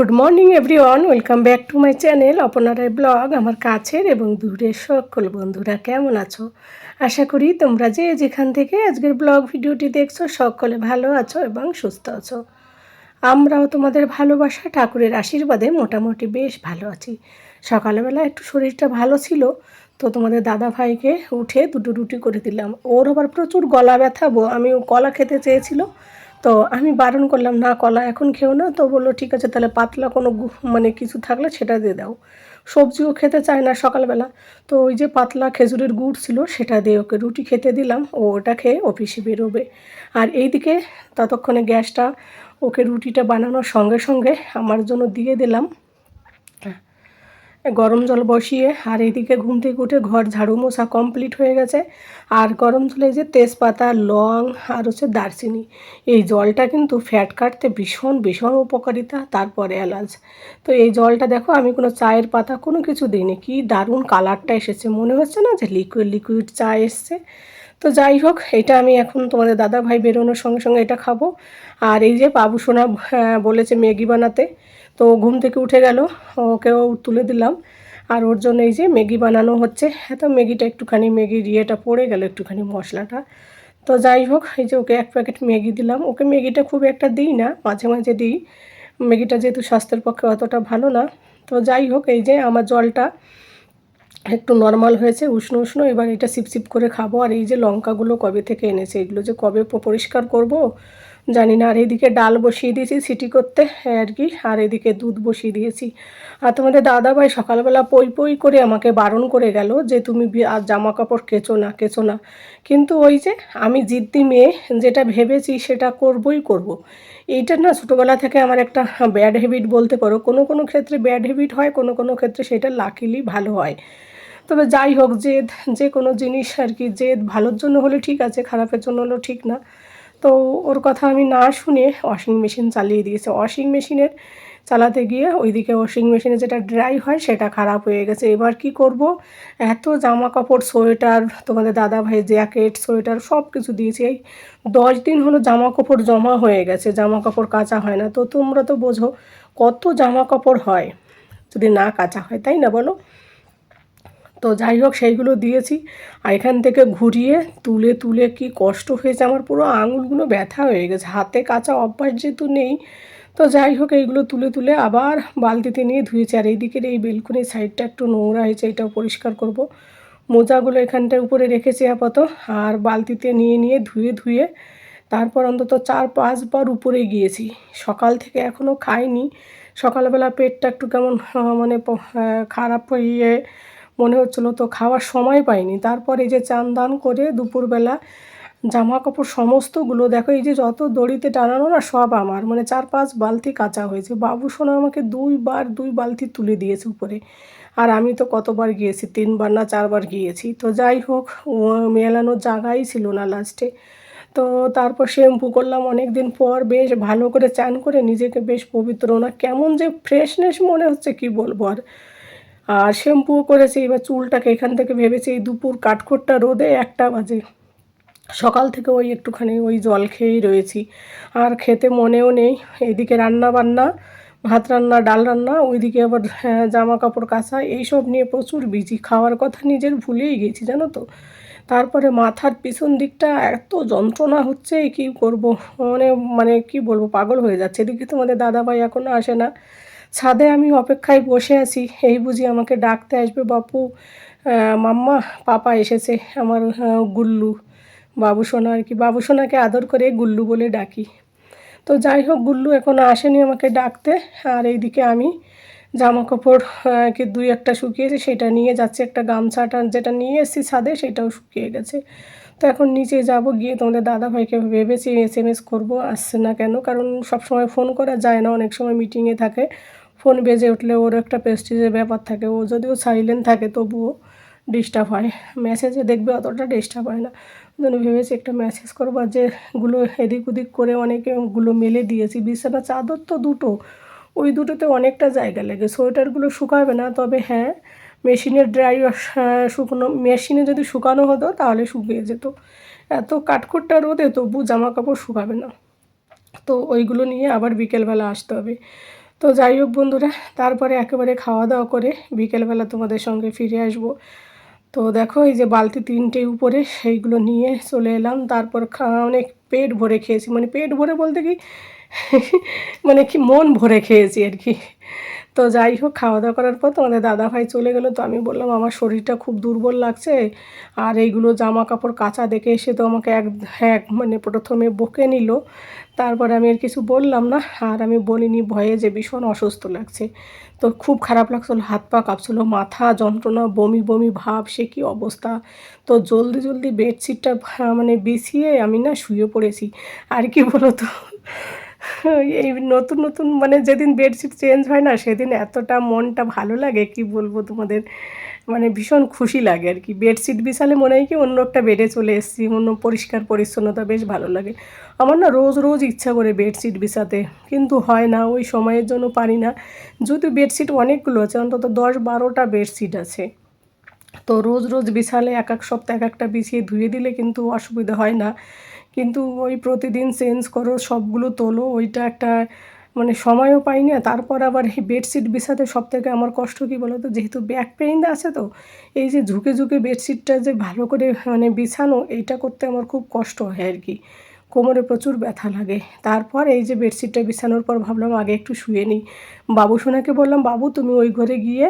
Good morning everyone, welcome back to my channel অপনারায় blog. আমার কাছের এবং দূরের সকল বন্ধুরা কেমন আছো? আশা করি তোমরা যে যেখান থেকে আজকের ব্লগ ভিডিওটি দেখছো সকলে ভালো আছো এবং সুস্থ আছো। আমরাও তোমাদের ভালোবাসা ঠাকুরের আশীর্বাদে মোটামুটি বেশ ভালো আছি। সকালবেলা একটু শরীরটা ভালো ছিল, তো তোমাদের দাদা ভাইকে উঠে দুটো রুটি করে দিলাম। ওর আবার প্রচুর গলা ব্যথা, আমি কলা খেতে চেয়েছিল, তো আমি বারণ করলাম, না কলা এখন খেও না। তো বললো ঠিক আছে, তাহলে পাতলা কোনো মানে কিছু থাকলে সেটা দিয়ে দাও। সবজিও খেতে চায় না সকালবেলা, তো ওই যে পাতলা খেজুরের গুড় ছিল সেটা দিয়ে ওকে রুটি খেতে দিলাম। ও ওটা খেয়ে অফিসে বেরোবে। আর এইদিকে ততক্ষণে গ্যাসটা ওকে রুটিটা বানানোর সঙ্গে সঙ্গে আমার জন্য দিয়ে দিলাম গরম জল বসিয়ে। আর এইদিকে ঘুম থেকে উঠে ঘর ঝাড়ু মোছা কমপ্লিট হয়ে গেছে। আর গরম জলে যে তেজপাতা, লং আর হচ্ছে দারচিনি, এই জলটা কিন্তু ফ্যাট কাটতে ভীষণ ভীষণ উপকারিতা। তারপরে এলাচ। তো এই জলটা দেখো, আমি কোনো চায়ের পাতা কোনো কিছু দিইনি, কি দারুণ কালারটা এসেছে, মনে হচ্ছে না যে লিকুইড লিকুইড চা এসছে। তো যাই হোক, এটা আমি এখন তোমাদের দাদা ভাই বেরোনোর সঙ্গে সঙ্গে এটা খাবো। আর এই যে বাবু সোনা বলেছে ম্যাগি বানাতে, তো ঘুম থেকে উঠে গেল, ওকেও তুলে দিলাম। আর ওর জন্য এই যে ম্যাগি বানানো হচ্ছে। তো ম্যাগিটা একটুখানি, ম্যাগির ইয়েটা পড়ে গেল একটুখানি মশলাটা। তো যাই হোক, এই যে ওকে এক প্যাকেট ম্যাগি দিলাম। ওকে ম্যাগিটা খুব একটা দিই না, মাঝে মাঝে দিই। ম্যাগিটা যেহেতু স্বাস্থ্যের পক্ষে অতটা ভালো না। তো যাই হোক, এই যে আমার জলটা একটু নর্মাল হয়েছে, উষ্ণ উষ্ণ। এবার এটা সিপ করে খাবো। আর এই যে লঙ্কাগুলো কবে থেকে এনেছে, এগুলো যে কবে পরিষ্কার করব জানি না। আর এইদিকে ডাল বসিয়ে দিয়েছি সিটি করতে আর কি। আর এদিকে দুধ বসিয়ে দিয়েছি। আর তোমাদের দাদাভাই সকালবেলা পই পই করে আমাকে বারণ করে গেল যে তুমি আর জামা কাপড় কেচো না কেচো না। কিন্তু ওই যে আমি জিদ্দি মেয়ে, যেটা ভেবেছি সেটা করবই করব। এইটা না ছোটোবেলা থেকে আমার একটা ব্যাড হ্যাবিট বলতে পারো। কোনো কোনো ক্ষেত্রে ব্যাড হ্যাবিট হয়, কোনো কোনো ক্ষেত্রে সেটা লাকিলি ভালো হয়। তবে যাই হোক, জেদ যে কোনো জিনিস আর কি, জেদ ভালোর জন্য হলে ঠিক আছে, খারাপের জন্য হলেও ঠিক না। তো ওর কথা আমি না শুনে ওয়াশিং মেশিন চালিয়ে দিয়েছে। ওয়াশিং মেশিনের চালাতে গিয়ে ওইদিকে ওয়াশিং মেশিনে যেটা ড্রাই হয় সেটা খারাপ হয়ে গেছে। এবার কি করব, এত জামা কাপড়, সোয়েটার, তোমাদের দাদা ভাই জ্যাকেট, সোয়েটার সব কিছু দিয়েছি। এই 10 দিন হলো জামা কাপড় জমা হয়ে গেছে, জামা কাপড় কাচা হয় না। তো তোমরা তো বোঝো কত জামা কাপড় হয় যদি না কাচা হয়, তাই না বলো? তো যাই হোক, সেইগুলো দিয়েছি। আর এখান থেকে ঘুরিয়ে তুলে তুলে কি কষ্ট হয়েছে আমার, পুরো আঙুলগুলো ব্যথা হয়ে গেছে, হাতে কাচা অভ্যাস যেহেতু নেই। তো যাই হোক, এইগুলো তুলে তুলে আবার বালতিতে নিয়ে ধুয়েছি। আর এইদিকের এই বেলকুনির সাইডটা একটু নোংরা হয়েছে, এটাও পরিষ্কার করব। মোজাগুলো এখানটায় উপরে রেখেছি আপাতত। আর বালতিতে নিয়ে নিয়ে ধুয়ে ধুয়ে তারপর অন্তত 4-5 বার উপরে গিয়েছি। সকাল থেকে এখনও খাইনি। সকালবেলা পেটটা একটু কেমন মানে খারাপ হয়ে মনে হচ্ছিলো, তো খাওয়ার সময় পাইনি। তারপরে এই যে চান দান করে দুপুরবেলা জামা কাপড় সমস্তগুলো দেখো, এই যে যত দড়িতে টানানো না সব আমার, মানে 4-5 বালতি কাচা হয়েছে। বাবু সোনা আমাকে 2 বালতি তুলে দিয়েছে উপরে। আর আমি তো কতবার গিয়েছি, 3 বার না 4 বার গিয়েছি। তো যাই হোক, মেলানোর জায়গাই ছিল না লাস্টে। তো তারপর শ্যাম্পু করলাম অনেক দিন পর, বেশ ভালো করে চান করে নিজেকে বেশ পবিত্র, না কেমন যে ফ্রেশনেস মনে হচ্ছে কি বলবো আর। আর শ্যাম্পুও করেছি। এবার চুলটাকে এখান থেকে ভেবেছি এই দুপুর কাঠখোট্টা রোদে 1টা বাজে, সকাল থেকে ওই একটুখানি ওই জল খেয়েই রয়েছি। আর খেতে মনেও নেই। এইদিকে রান্না বান্না, ভাত রান্না, ডাল রান্না, ওইদিকে আবার জামা কাপড় কাচা, এইসব নিয়ে প্রচুর বিজি। খাওয়ার কথা নিজের ভুলেই গেছি জানো তো। তারপরে মাথার পিছন দিকটা এত যন্ত্রণা হচ্ছে, কি করব, মানে মানে কি বলবো, পাগল হয়ে যাচ্ছে। এদিকে তোমাদের দাদাভাই এখনও আসে না। ছাদে আমি অপেক্ষায় বসে আছি, এই বুঝি আমাকে ডাকতে আসবে বাপু, মাম্মা পাপা এসেছে। আমার গুল্লু, বাবু সোনা আর কি, বাবু সোনাকে আদর করে গুল্লু বলে ডাকি। তো যাই হোক, গুল্লু এখনও আসেনি আমাকে ডাকতে। আর এইদিকে আমি জামা কাপড় কি 2-1টা শুকিয়েছে, সেটা নিয়ে যাচ্ছে। একটা গামছাটা যেটা নিয়ে এসেছি ছাদে, সেটাও শুকিয়ে গেছে। তো এখন নিচে যাব, গিয়ে তোমাদের দাদাভাইকে ভেবেছি SMS করব, আসছে না কেন, কারণ সব সময় ফোন করা যায় না, অনেক সময় মিটিংয়ে থাকে। ফোন বেজে উঠলে ওর একটা প্রেস্টিজের ব্যাপার থাকে, ও যদিও সাইলেন্ট থাকে তবুও ডিস্টার্ব হয়। মেসেজে দেখবে অতটা ডিস্টার্ব হয় না। জন্য ভেবেছি একটা মেসেজ করবো। যেগুলো এদিক ওদিক করে অনেকগুলো মেলে দিয়েছি, বিছানা চাদর তো 2টো, ওই দুটোতে অনেকটা জায়গা লাগে। সোয়েটারগুলো শুকাবে না, তবে হ্যাঁ মেশিনের ড্রাই শুকনো, মেশিনে যদি শুকানো হতো তাহলে শুকিয়ে যেত। এত কাঠখোট্টা রোদে তবু জামা কাপড় শুকাবে না। তো ওইগুলো নিয়ে আবার বিকেলবেলা আসতে হবে। তো যাই হোক বন্ধুরা, তারপরে একেবারে খাওয়া দাওয়া করে বিকেলবেলা তোমাদের সঙ্গে ফিরে আসব। তো দেখো এই যে বালতি 3টে উপরে, সেইগুলো নিয়ে চলে এলাম। তারপর অনেক পেট ভরে খেয়েছি, মানে পেট ভরে বলতে কি মানে কি মন ভরে খেয়েছি আর কি। তো যাই হোক, খাওয়া দাওয়া করার পর তোমাদের দাদাভাই চলে গেলো। তো আমি বললাম আমার শরীরটা খুব দুর্বল লাগছে, আর এইগুলো জামা কাপড় কাচা দেখে এসে তো আমাকে মানে প্রথমে বকে নিল। তারপরে আমি আর কিছু বললাম না, আর আমি বলিনি ভয়ে যে ভীষণ অসুস্থ লাগছে। তো খুব খারাপ লাগছিলো, হাত পা কাঁপছিলো, মাথা যন্ত্রণা, বমি বমি ভাব, সে কী অবস্থা। তো জলদি জলদি বেডশিটটা মানে বিছিয়ে আমি না শুয়ে পড়েছি। আর কি বলো তো, এই নতুন নতুন মানে যেদিন বেডশিট চেঞ্জ হয় না, সেদিন এতটা মনটা ভালো লাগে কি বলবো তোমাদের, মানে ভীষণ খুশি লাগে আর কি। বেডশিট বিছালে মনে হয় কি অন্য একটা বেডে চলে এসেছি, অন্য পরিষ্কার পরিচ্ছন্নতা, বেশ ভালো লাগে। আমার না রোজ রোজ ইচ্ছা করে বেডশিট বিছাতে, কিন্তু হয় না, ওই সময়ের জন্য পারি না। যদিও বেডশিট অনেকগুলো আছে, অন্তত 10-12টা বেডশিট আছে। তো রোজ রোজ বিছালে এক এক সপ্তাহ এক একটা বিছিয়ে ধুয়ে দিলে কিন্তু অসুবিধা হয় না, কিন্তু ওই প্রতিদিন চেঞ্জ করো, সবগুলো তোলো, ওইটা একটা মানে সময়ও পাই না। তারপর আবার এই বেডশিট বিছাতে সবথেকে আমার কষ্ট কী বলো তো, যেহেতু ব্যাক পেইন আছে, তো এই যে ঝুঁকে ঝুঁকে বেডশিটটা যে ভালো করে মানে বিছানো, এইটা করতে আমার খুব কষ্ট হয় আর কি, কোমরে প্রচুর ব্যথা লাগে। তারপর এই যে বেডশিটটা বিছানোর পর ভাবলাম আগে একটু শুয়ে নিই। বাবু সোনাকে বললাম, বাবু তুমি ওই ঘরে গিয়ে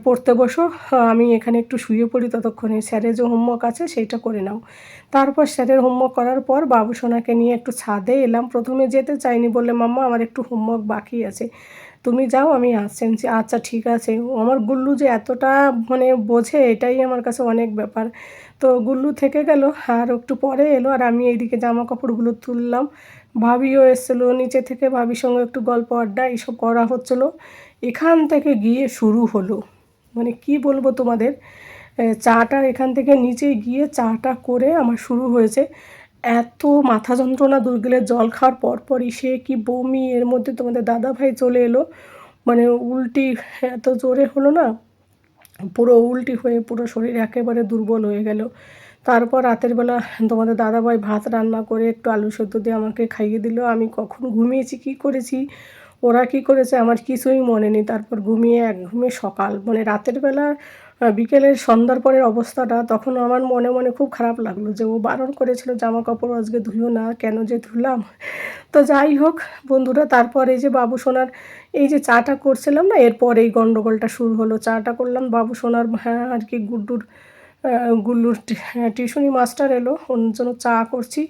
পড়তে বসো, আমি এখানে একটু শুয়ে পড়ি, ততক্ষণে স্যারের যে হোমওয়ার্ক আছে সেইটা করে নাও। তারপর স্যারের হোমওয়ার্ক করার পর বাবু সোনাকে নিয়ে একটু ছাদে এলাম। প্রথমে যেতে চাইনি, বললে মাম্মা আমার একটু হোমওয়ার্ক বাকি আছে, তুমি যাও আমি আসছি। আমি বলছি, আচ্ছা ঠিক আছে। আমার গুল্লু যে এতটা মানে বোঝে, এটাই আমার কাছে অনেক ব্যাপার। তো গুল্লু থেকে গেল, আর একটু পরে এলো, আর আমি এইদিকে জামা কাপড়গুলো তুললাম। ভাবিও এসেছিলো নিচে থেকে, ভাবির সঙ্গে একটু গল্প আড্ডা এইসব করা হচ্ছিলো। এখান থেকে গিয়ে শুরু হলো, মানে কি বলবো তোমাদের, চাটা এখান থেকে নিচে গিয়ে চাটা করে আমার শুরু হয়েছে এত মাথা যন্ত্রণা। 2 গ্লাস জল খাওয়ার পরপরই সে কি বমি, এর মধ্যে তোমাদের দাদাভাই চলে এলো, মানে উল্টি এত জোরে হলো না, পুরো উল্টি হয়ে পুরো শরীর একেবারে দুর্বল হয়ে গেল। তারপর রাতের বেলা তোমাদের দাদাভাই ভাত রান্না করে একটু আলু সেদ্ধ দিয়ে আমাকে খাইয়ে দিল। আমি কখন ঘুমিয়েছি, কী করেছি, ওরা কী করেছে আমার কিছুই মনে নেই। তারপর ঘুমিয়ে এক ঘুমে সকাল, মানে রাতের বেলা বিকেলের সন্ধ্যার পরের অবস্থাটা, তখন আমার মনে মনে খুব খারাপ লাগলো যে ও বারণ করেছিল জামা কাপড় আজকে ধুইও না, কেন যে ধুলাম। তো যাই হোক বন্ধুরা, তারপর এই যে বাবু সোনার এই যে চাটা করছিলাম না, এরপর এই গণ্ডগোলটা শুরু হলো। চাটা করলাম বাবু সোনার, হ্যাঁ আর কি গুল্লুর টিউশনি মাস্টার এলো, ওর জন্য চা করছি,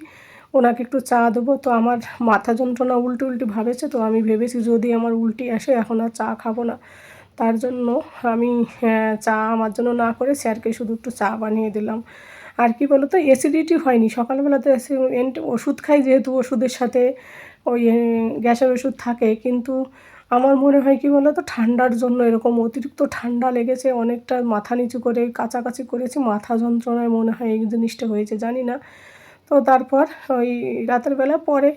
ওনাকে একটু চা দেবো। তো আমার মাথা যন্ত্রণা উল্টি উল্টি ভাবেছে, তো আমি ভেবেছি যদি আমার উল্টি আসে এখন আর চা খাবো না। তার জন্য আমি চা আমার জন্য না করে স্যারকে শুধু একটু চা বানিয়ে দিলাম। আর কি বলো তো, অ্যাসিডিটি হয়নি সকালবেলাতে, ওষুধ খাই যেহেতু, ওষুধের সাথে ওই গ্যাসের ওষুধ থাকে, কিন্তু আমার মনে হয় কি বলো তো, ঠান্ডার জন্য এরকম অতিরিক্ত ঠান্ডা লেগেছে, অনেকটা মাথা নিচু করে কাচাকাচি করেছি, মাথা যন্ত্রণায় মনে হয় এই জিনিসটা হয়েছে, জানি না। তো তারপর ওই রাতের বেলা পরে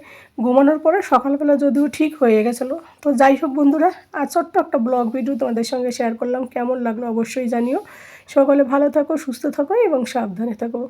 ঘুমানোর পরে সকালবেলা যদিও ঠিক হয়ে গেছিলো। তো যাই হোক বন্ধুরা, আর ছোট্ট একটা ব্লগ ভিডিও তোমাদের সঙ্গে শেয়ার করলাম, কেমন লাগলো অবশ্যই জানিও। সকলে ভালো থাকো, সুস্থ থাকো এবং সাবধানে থাকো।